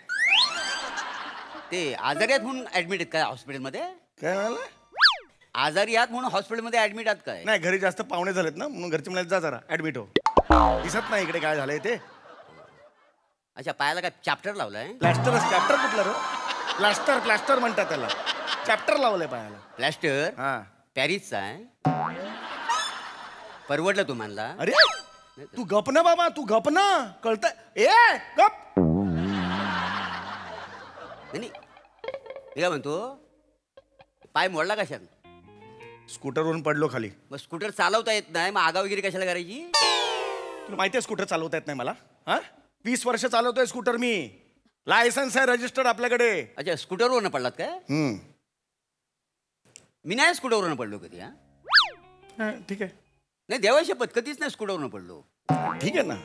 ते आजारी आहेत म्हणून ऍडमिट आहेत काय हॉस्पिटलमध्ये? काय म्हणाला? आजारी आहात म्हणून हॉस्पिटलमध्ये ऍडमिट आहात काय? नाही, घरी जास्त पाहुणे झालेत ना म्हणून घरचे म्हणाले जा जरा ऍडमिट हो. दिसत नाही इकडे काय झालंय ते. अच्छा, पायाला काय चॅप्टर लावलाय? प्लॅस्टर. चॅप्टर कुठलं रो? प्लॅस्टर प्लॅस्टर म्हणतात त्याला. चॅप्टर लावलंय पायाला. प्लॅस्टर? हा. पॅरिसचा आहे? परवडलं तुम्हाला? अरे तू गप ना बाबा, तू गप ना. कळतंय? ए गप. नाही मी काय म्हणतो, पाय मोडला कशात? स्कूटरवरून पडलो खाली. मग स्कूटर चालवता येत नाही, मग आगाव वगैरे कशाला करायची? तुला माहिती आहे स्कूटर चालवता येत नाही मला? हा 20 वर्ष चालवतोय स्कूटर मी. लायसन्स आहे रजिस्टर्ड आपल्याकडे. अच्छा, स्कूटरवरून पडलात काय? मी नाही स्कूटरवरून पडलो कधी. हा ठीक आहे. नाही देवा शपथ, कधीच नाही स्कूटरवरून पडलो. ठीक आहे ना.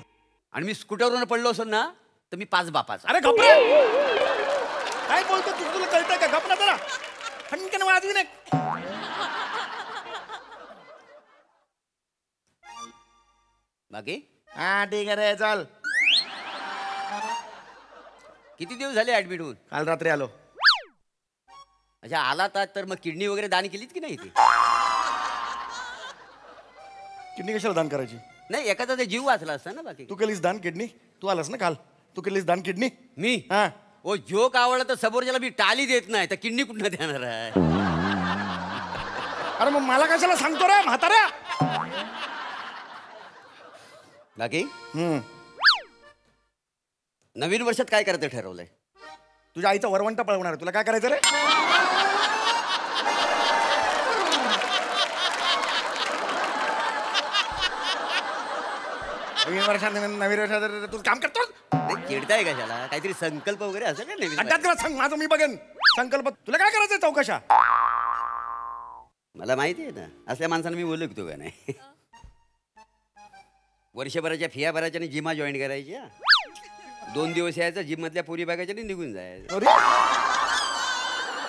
आणि मी स्कूटरवरून पडलो असेल ना तर मी 5 बापाचा. अरे गप रे. काय बोलतो तू? तुला कळतंय का? गप ना जरा. खणकन वाजवी नाही. बाकी हा ठीक आहे रे, चल. किती दिवस झाले ऍडमिट होऊन? काल रात्री आलो. अच्छा, आला तर मग किडनी वगैरे दान केलीत की नाही? किडनी कशाला दान करायची? नाही, एखादा ते जीव वाचला असता ना. बाकी तू केलीस दान किडनी? तू आलास ना काल, तू केलीस दान किडनी? मी हा. ओ जोक आवडला तर समोरच्याला मी टाली देत नाही, तर किडनी कुठनं देणार आहे? अरे मग मला कशाला सांगतो रे म्हाताऱ्या? बाकी नवीन वर्षात काय करायचं ठरवलंय? तुझ्या आईचा वरवंटा पळवणार आहे. तुला काय करायचं रे? नवीन वर्षात तू काम करतो? चिडताय कशाला? काहीतरी संकल्प वगैरे असेल ना नवीन अड्ड्यात करा सांग, माझं मी बघेन. संकल्प तुला काय करायचं चौकशा? मला माहिती आहे ना, असल्या माणसानं मी ओळखतो का नाही. वर्षभराच्या फिया भरायच्या आणि जिमा जॉईन करायच्या. 2 दिवस यायचं, जिम मधल्या पुरी बघायच्या आणि निघून जायचं.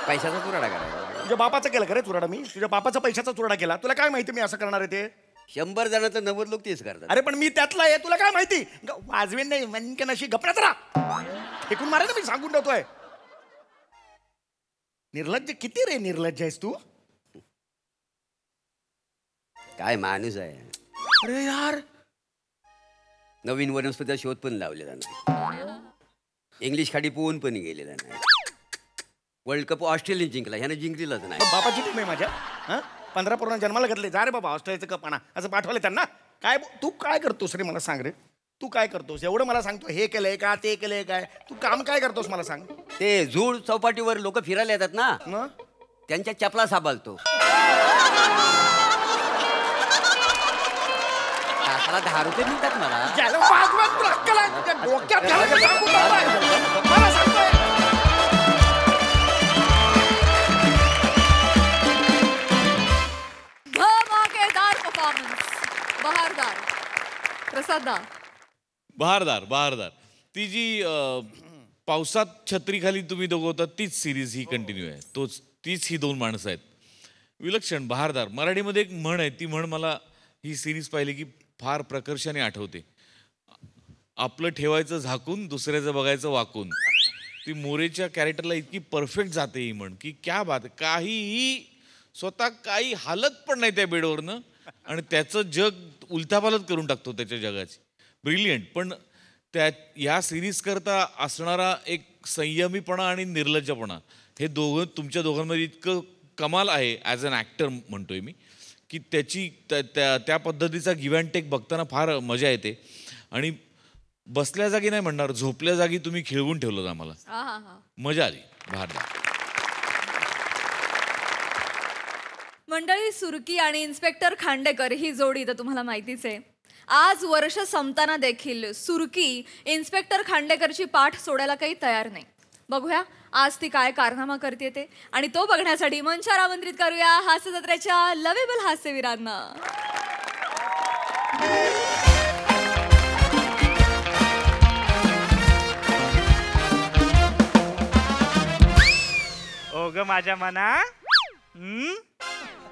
पैशाचा चुराडा करायचा. तुझ्या बापाचा केला का रे चुराडा? मी तुझ्या बापाचा पैशाचा चुराडा केला. तुला काय माहिती मी असं करणार आहे ते? 100 जणांचं 90 लोक तेच करतात. अरे पण मी त्यातला आहे, तुला काय माहिती? वाजवेन नाही मनकन अशी गपण्यात राहा. फेकून मारे ना, मी सांगून ठेवतोय. निर्लज्ज किती रे निर्लज्ज आहेस तू. काय माणूस आहे. अरे यार, नवीन वनस्पतीचा शोध पण लावलेला नाही. इंग्लिश खाडी पोहून पण गेलेला नाही. वर्ल्ड कप ऑस्ट्रेलियन जिंकला, ह्यानं जिंकलेलाच नाही. बापाची टीम आहे माझ्या. हा 15 पोरांना जन्माला घातले. जा रे बाबा ऑस्ट्रेलियाचं कप आणा असं पाठवले त्यांना. काय तू काय करतोस रे? मला सांग रे, तू काय करतोस? एवढं मला सांगतो, हे केलंय का ते केलंय काय? तू काम काय करतोस मला सांग. ते झूड चौपाटीवर लोक फिरायला येतात ना, त्यांच्या चपला सांभाळतो. तासाला 10 रुपये मिळतात मला. धमाकेदार परफॉर्मन्स. बहारदार. प्रसाददा. बहारदार. ती जी पावसात छत्रीखाली तुम्ही दोघं होता तीच सिरीज ही कंटिन्यू आहे. तीच ही 2 माणसं आहेत. विलक्षण, बहारदार. मराठीमध्ये एक म्हण आहे, ती म्हण मला ही सिरीज पाहिली की फार प्रकर्षाने आठवते. आपलं ठेवायचं झाकून, दुसऱ्याचं बघायचं वाकून. ती मोरेच्या कॅरेक्टरला इतकी परफेक्ट जाते ही म्हण की क्या बात. काहीही स्वतः काही हालत पण नाही त्या बेडवरनं आणि त्याचं जग उलथापालत करून टाकतो त्याच्या जगाची. ब्रिलियंट. पण या सिरीज करता असणारा एक संयमीपणा आणि निर्लज्जपणा, हे तुमच्या दोघांमध्ये इतकं कमाल आहे. ॲज अन ॲक्टर म्हणतोय मी, की त्याची त्या पद्धतीचा गिव्ह अँड टेक बघताना फार मजा येते. आणि बसल्या जागी नाही म्हणणार, झोपल्या जागी तुम्ही खिळवून ठेवलं आम्हाला. मजा आली. बहारदार. मंडळी, सुरकी आणि इन्स्पेक्टर खांडेकर ही जोडी तर तुम्हाला माहितीच आहे. आज वर्ष संपताना देखील सुरकी इन्स्पेक्टर खांडेकरची पाठ सोडायला काही तयार नाही. बघूया आज ती काय कारनामा करते ते. आणि तो बघण्यासाठी मंचावर आमंत्रित करूया हास्य जत्रेच्या लवेबल हास्यवीरांना. ओ ग माझ्या मना,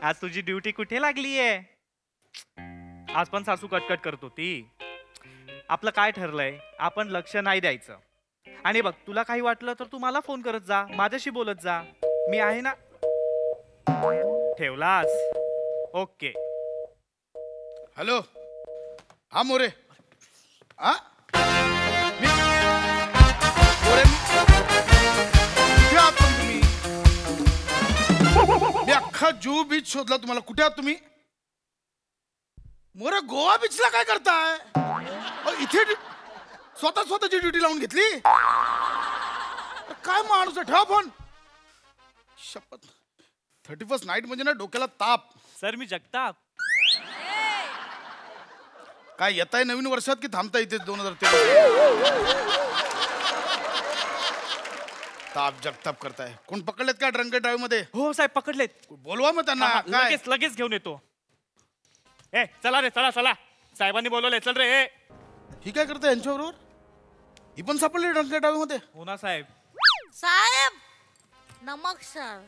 आज तुझी ड्युटी कुठे लागलीये? आज पण सासू कटकट करत होती. आपलं काय ठरलंय, आपण लक्ष नाही द्यायचं. आणि बघ, तुला काही वाटलं तर तू मला फोन करत जा, माझ्याशी बोलत जा, मी आहे ना. ठेवलास? ओके. हॅलो, हा मोरे. हा मी मोरे, कुठे आहात पण तुम्ही? मी अख्खा जुहू बीच शोधला तुम्हाला. कुठे आहात तुम्ही? मोरे, गोवा बीचला काय करताय? इथे स्वतःची ड्युटी लावून घेतली. काय माणूस आहे, ठेवा फोन. शपथ, 31st नाईट म्हणजे ना डोक्याला ताप. सर, मी जगताप. काय येताय नवीन वर्षात की थांबता इथे 2023? ताप जगताप करताय. कोण पकडलेत का ड्रंक ड्राईव्ह मध्ये? हो साहेब, पकडलेत. बोलवा मग त्यांना. काय लगेच घेऊन येतो. चला रे, चला. साहेबांनी बोलवलंय, चल रे. ही काय करताय यांच्याबरोबर? ही पण सापडली ड्रंक ड्राईव्ह मध्ये? हो ना साहेब. साहेब नमस्कार.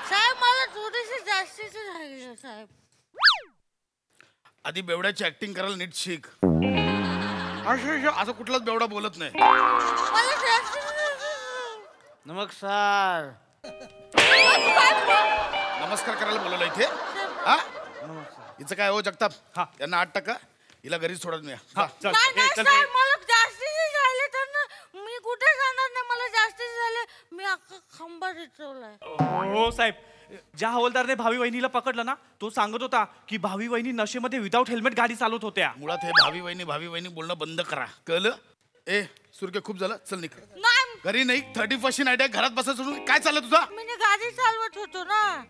साहेब मला थोडीशी जास्तीची झाली साहेब. आधी बेवड्याची ऍक्टिंग करायला नीट शिक. असं कुठलाच बेवडा बोलत नाही. मला जास्तीची नमस्कार. नमस्कार करायला बोलवलं इथे. हा, हिचं काय हो जगताप? यांना 8 टक्का, हिला घरीच सोडत नाही. नाही साहेब, मला जास्तीची झाली तर ना मी कुठे जाणार नाही. मला जास्तीची झाले, मी अख्खा खांबा रिचवलाय. हो साहेब, ज्या हवालदारने भावी वहिनीला पकडलं ना, तो सांगत होता की भावी वहिनी नशेमध्ये विदाऊट हेल्मेट गाडी चालवत होत्या. मुळात हे भावी वहिनी बोलणं बंद करा, कळलं? ए सुरके, खूप झालं, चल निघ. घरी नाही, 31st नाईट आहे, घरात बसा सोडून. काय चाललं तुझं? मी गाडी चालवत होतो ना.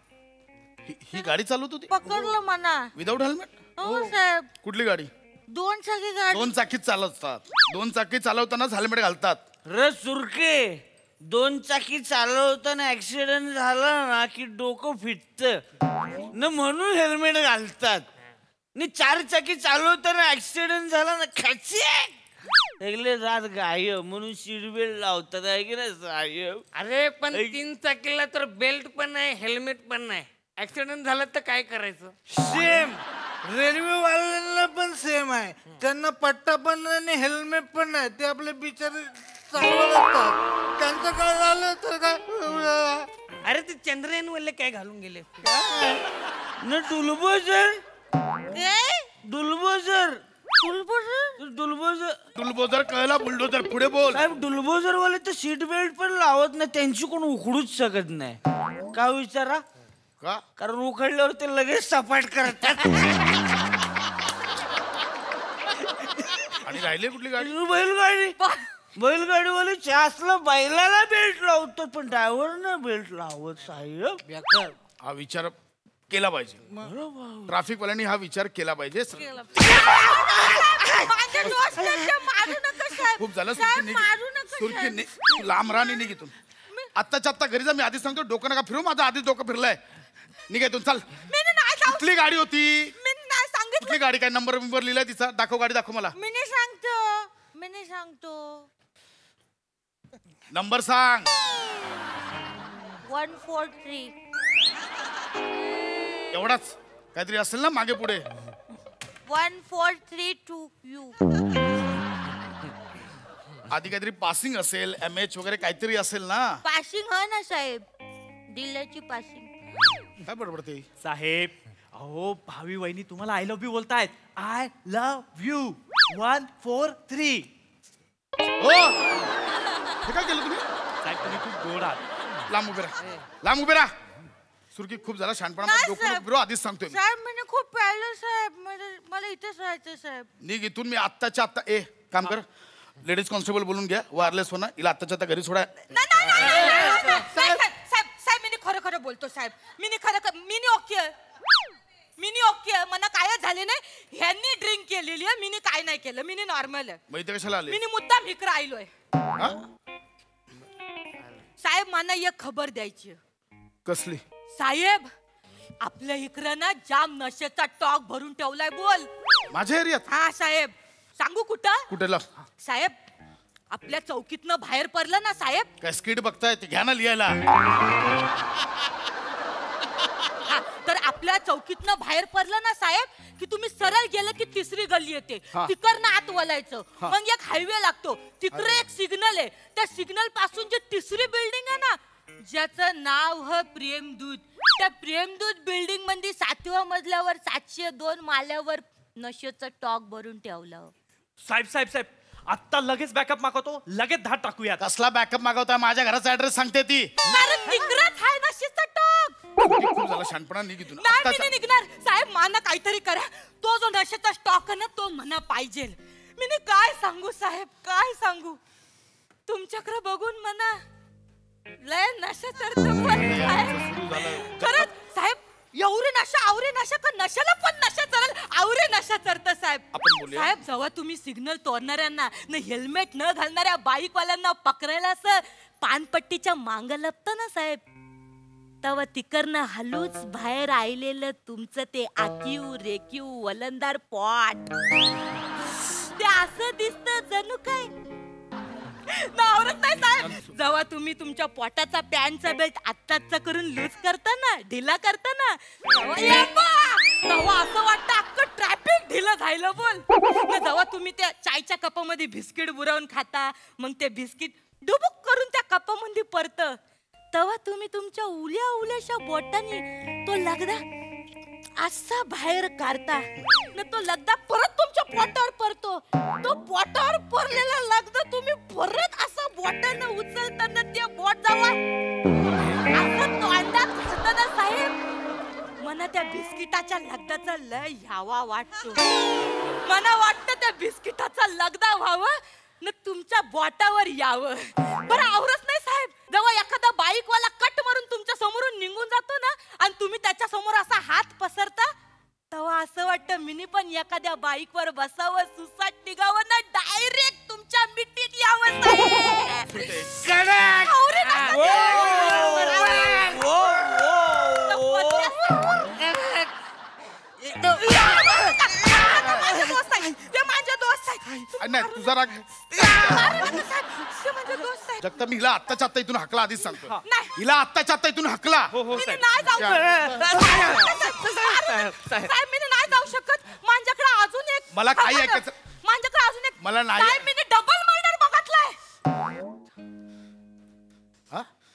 ही गाडी चालवत होती पकडलं मला विदाऊट हेल्मेट? हो साहेब. कुठली गाडी? 2 चाकी गाडी. 2 चाकीत चालवतात. 2 चाकी चालवतानाच हेल्मेट घालतात. र सुरके, 2 चाकी चालवताना ऍक्सिडेंट झाला ना की डोकं फिटत न, म्हणून हेल्मेट घालतात. 4 चाकी चालवताना ऍक्सिडेंट झाला ना, खचे सगळे रात गायब, म्हणून सीट बेल्ट लावतात, आहे की नाही साहेब? अरे पण 3 चाकीला तर बेल्ट पण नाही, हेल्मेट पण नाही. ऍक्सिडेंट झालं तर काय करायचं? सेम रेल्वेवाल्यांना पण सेम आहे. त्यांना पट्टा पण नाही आणि हेल्मेट पण नाही. ते आपले बिचारे चालवत असतात. त्यांचं काय झालं तर काय? अरे ते चंद्रयान वाले काय घालून गेले न डुलबोजर. डुलबोजर कळला, बुलडोजर. पुढे बोल साहेब. डुलबोजर वाले तर सीट बेल्ट पण लावत नाही, त्यांची कोण उखडूच शकत नाही. का विचारा? का? कारण उखडल्यावर ते लगेच सपाट करतात. आणि राहिले कुठली गाडी? बैलगाडीवाले असला बैलाला बेल्ट लावतो, पण ड्रायव्हरना बेल्ट लावत साहेब. हा विचार केला पाहिजे. ट्रॅफिक वाल्यांनी हा विचार केला पाहिजे. खूप झालं. सुरकी लांब राणी निघितून. आत्ताच्या आत्ता घरी जा. मी आधीच सांगतो, डोकं नका फिरू. माझं आधीच डोकं फिरलंय. निघायतून चाल. कुठली गाडी होती? कुठली गाडी? काय नंबर बिंबर लिहिलाय तिचा? दाखव गाडी, दाखव मला. मी सांगतो. नंबर सांग. 143. एवढाच काहीतरी असेल ना मागे पुढे? 1432U. आधी काहीतरी पासिंग असेल, MH वगैरे काहीतरी असेल ना. पासिंग आहे ना साहेब, दिल्लीची पासिंग. काय बडबडते साहेब? अहो, भावी वहिनी तुम्हाला आय लव्ह यू बोलतायत. I love you 143. हो, हे काय केलं तुम्ही? साहेब तुम्ही खूप गोड आहात. लांब उभे राहा. सुरकी, खूप झाला शहाणपणा. डोकं फिरू, आधीच सांगतोय. साहेब मी खूप प्यायलं साहेब, मला इथेच राहायचं साहेब. निघ इथून. मी आत्ताच्या आत्ता काम कर, लेडीज कॉन्स्टेबल बोलून घ्या, वायरलेस होणार. हिला आत्ताच्या आत्ता घरी सोडा. साहेब मी खरं बोलतो साहेब. मी ओके. मला काय झाले नाही. ह्यांनी ड्रिंक केलेली आहे, मी काय नाही केलं. मी नॉर्मल आहे. माहिती कशाला आले? मी मुद्दाम इकडे आलोय. साहेब मला एक खबर द्यायची. कसली? साहेब आपल्या इकडे ना जाम नशेचा टॉक भरून ठेवलाय. बोल. माझ्या एरियात? हा साहेब. सांगू कुठं? कुठेला? साहेब आपल्या चौकीतनं बाहेर पडलं ना साहेब. काय स्किट बघताय? ते घ्या ना लिहायला. चौकीतनं बाहेर पडलं ना साहेब की तुम्ही सरळ गेलं की तिसरी गल्ली येते हा. तिकडनं आत वलायचं मग एक हायवे लागतो तिकडे एक सिग्नल आहे त्या सिग्नल पासून जी तिसरी बिल्डिंग आहे ना ज्याचं नाव ह प्रेमदूत त्या प्रेमदूत बिल्डिंग मध्ये 7व्या मजल्यावर 702 माल्यावर नशेचं टॉक भरून ठेवलं. साहेब साहेब साहेब आत्ता लगेच बॅकअप मागवतो लगेच धाड टाकूया. कसला बॅकअप मागवताय माझ्या घराचा ऍड्रेस सांगते ती कारण तिकडंच आहे नशेचं टॉक. खूप झाला शानपणा निघितून नाही मी नाही निघणार साहेब माना काहीतरी करा तो जो नशेचा स्टॉक आहे ना तो म्हणा पाहिजे. मी नाही काय सांगू साहेब काय सांगू तुमच्याकडे बघून म्हणा लय नशा चढतं खरंच साहेब एवढे नशा आवरे नशा का नशाला पण नशा चढल आवरे नशा चढतं साहेब. साहेब जेव्हा तुम्ही सिग्नल तोडणाऱ्यांना न हेल्मेट न घालणाऱ्या बाईकवाल्यांना पकडायला असं पानपट्टीच्या मांग लपतं ना साहेब तेव्हा तिकडनं हलूच बाहेर आलेलं तुमचं ते आकीव रेकीव वलंदार पॉट ते असं दिसतं जणू काय आवरत नाही साहेब. जेव्हा तुम्ही तुमच्या पोटाचा पॅन्टचा बेल्ट आत्ताचा करून लूज करता ना ढिला करता ना तेव्हा असं वाटतं अख्खं ट्रॅफिक ढिलं झालं बोल. जेव्हा तुम्ही त्या चायच्या कपामध्ये बिस्किट बुरवून खाता मग ते बिस्किट डुबुक करून त्या कपामध्ये परत तेव्हा तुम्ही तुमच्या उल्याशा बोटाने तो लगदा असा बाहेर काढता ना तो लगदा परत तुमच्या पोटावर पडतो तो पोटावर पडलेला लगदा तुम्ही परत असा बोटाने उचलताना ते बोट जावा असं तोंडात घालताना साहेब मना त्या बिस्किटाच्या लगदाचा लय ह्यावा वाटतो. मला वाटतं त्या बिस्किटाचा लगदा व्हावं न तुमच्या बोटावर यावं. बरं आवरच नाही साहेब जेव्हा एखादा बाईकवाला कट मारून तुमच्या समोरून निघून जातो ना आणि तुम्ही त्याच्या समोर असा हात पसरता तेव्हा असं वाटतं मिनी पण एखाद्या बाईकवर बसावं सुसाट निघावं ना डायरेक्ट तुमच्या मिठीत यावं. नाही तुझा राग जगता मी हिला आत्ताच्या आत्ता इथून हकला आधीच सांगतो हिला आत्ताच्या आत्ता इथून हकला. हो हो साहेब साहेब मी नाही जाऊ शकत माझ्याकडे अजून एक मला काही ऐकायचं माझ्याकडे अजून एक मला नाही साहेब मी डबल मर्डर बघितलाय.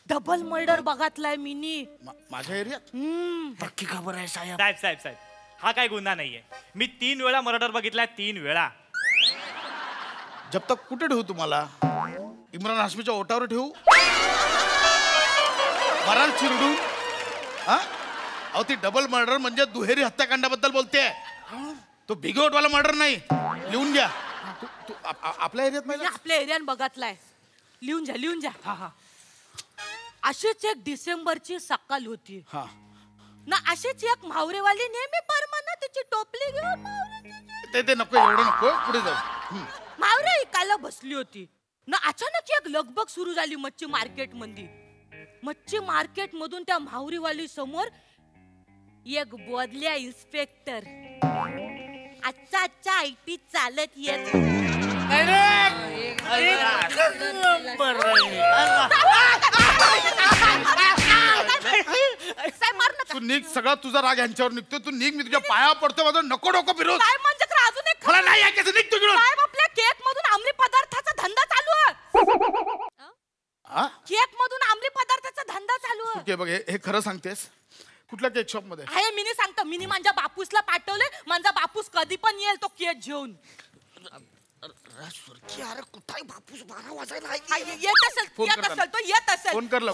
डबल मर्डर बघितलाय मिनी माझ्या एरियात नक्की खबर आहे साहेब. साहेब साहेब साहेब हा काय गुन्हा नाहीये मी 3 वेळा मर्डर बघितलाय 3 वेळा. जब तक कुठे ठेवू तुम्हाला इम्रान हाशमीच्या ओटावर ठेवू मराल चिरडू अहो ती डबल मर्डर म्हणजे दुहेरी हत्याकांडाबद्दल बोलते तो बिगोटवाला मर्डर नाही लिहून घ्या. तू आपल्या एरियात माहिती आपल्या एरियात बघितलाय लिहून जा. हा हा अशीच एक डिसेंबरची सकाळ होती ना अशीच एक म्हावरेवाली नेहमी परमाना तिची टोपली घेऊन ते नको एवढं नको पुढे जाऊ. म्हावरे इकायला बसली होती ना अचानक एक लगबग सुरू झाली मच्छी मार्केट मध्ये. मच्छी मार्केट मधून त्या म्हावरीवाली समोर एक बोधल्या इन्स्पेक्टर अच्छा आयटी चालत येत तू निघ सगळा तुझा राग यांच्यावर निघतो तू निघ मी तुझ्या पाया पडतो माझं नको डोकं फिरव. अजून एक मला नाही ऐकायचं निघ तू गिळून. आपल्या केक मधून अंमली पदार्थाचा धंदा चालू आहे. केक मधून अंमली पदार्थाचा धंदा चालू आहे. बघ हे खरं सांगतेस कुठल्या केक शॉप मध्ये आहे मिनी सांगतो मिनी माझ्या बापूसला पाठवले माझा बापूस कधी पण येईल तो केक घेऊन अरे कुठे बापूस 12 वाजायला येत असेल तो येत असेल फोन कर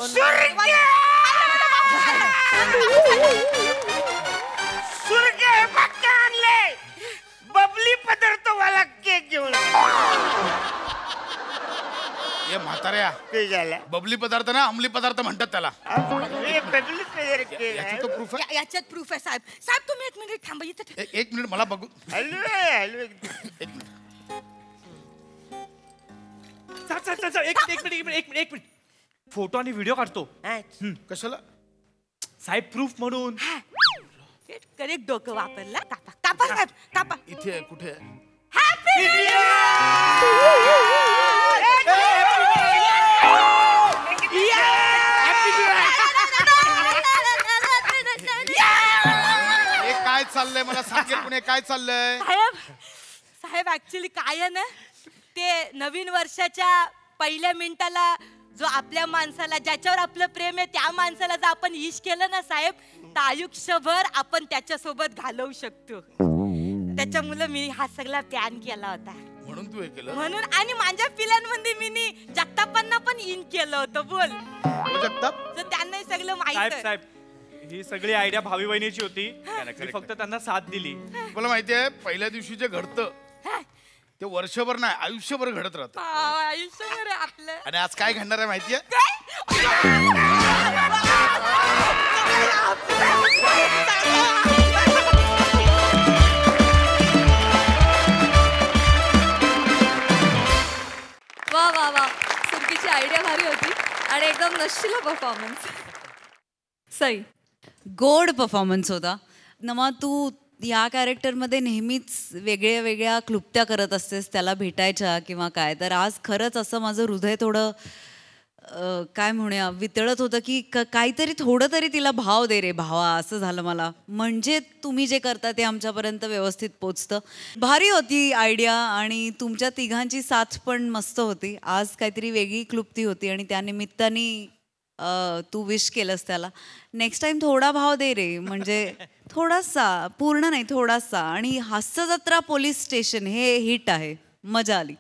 आणले बबली पदार्थ वाला केक घेऊन ये म्हाताऱ्या ते झालं बबली पदार्थ ना अंमली पदार्थ म्हणतात त्याला. बबली पदार्थ याच्यात तो प्रूफ आहे याच्यात प्रूफ आहे साहेब तुम्ही 1 मिनिट थांबा इथे 1 मिनिट मला बघू. हॅलो एक मिनिट फोटो आणि व्हिडिओ काढतो. कशाला साहेब प्रूफ म्हणून. करेक्ट डोकं वापरला कापा साहेब कापा. इथे कुठे चाललंय मला सांगेल पुणे काय चाललंय? साहेब ऍक्च्युली काय आहे ना, ते नवीन वर्षाच्या पहिल्या मिनिटाला जो आपल्या माणसाला, ज्याच्यावर आपलं प्रेम आहे त्या माणसाला जर आपण इश केलं ना साहेब, तर आयुष्यभर आपण त्याच्यासोबत घालवू शकतो. त्याच्यामुळे मी हा सगळा प्लॅन केला होता. म्हणून तू हे केलं? म्हणून. आणि माझ्या पिलांमध्ये मी जगतापांना पण इन केलं होतं. बोल जगताप, तर त्यांनाही सगळं साहेब माहित. साहेब ही सगळी आयडिया भावी बहिणीची होती. मी फक्त त्यांना साथ दिली. मला माहितीये पहिल्या दिवशी जे घडतं ते वर्षभर नाही आयुष्यभर घडत राहतं. आयुष्यभर आपलं. आणि आज काय घडणार आहे माहितीये? वा वा वा, सुरकीची आयडिया भारी होती आणि एकदम नशिला परफॉर्मन्स. सई, गोड परफॉर्मन्स होता. नमा, तू या कॅरेक्टरमध्ये नेहमीच वेगळ्या वेगळ्या क्लुप्त्या करत असतेस त्याला भेटायच्या किंवा काय, तर आज खरंच असं माझं हृदय थोडं काय म्हणूया वितळत होतं की काहीतरी थोडं तरी तिला भाव दे रे भावा, असं झालं मला. म्हणजे तुम्ही जे करता ते आमच्यापर्यंत व्यवस्थित पोचतं. भारी होती आयडिया आणि तुमच्या तिघांची साथ पण मस्त होती. आज काहीतरी वेगळी क्लुप्ती होती आणि त्यानिमित्ताने तू विश केलंस त्याला. नेक्स्ट टाइम थोडा भाव दे रे, म्हणजे थोडासा, पूर्ण नाही थोडासा. आणि हास्य जत्रा पोलीस स्टेशन हे हिट आहे, मजा आली.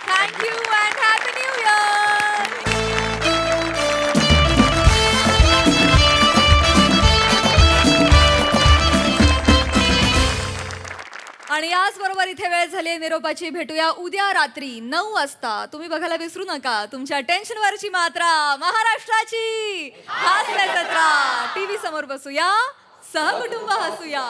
Thank you and happy new year. आणि याचबरोबर इथे वेळ झाली आहे निरोपाची. भेटूया उद्या रात्री 9 वाजता. तुम्ही बघायला विसरू नका तुमच्या टेन्शनवरची मात्रा, महाराष्ट्राची हास्य जत्रा. टीव्ही समोर बसूया, सहकुटुंब हसूया.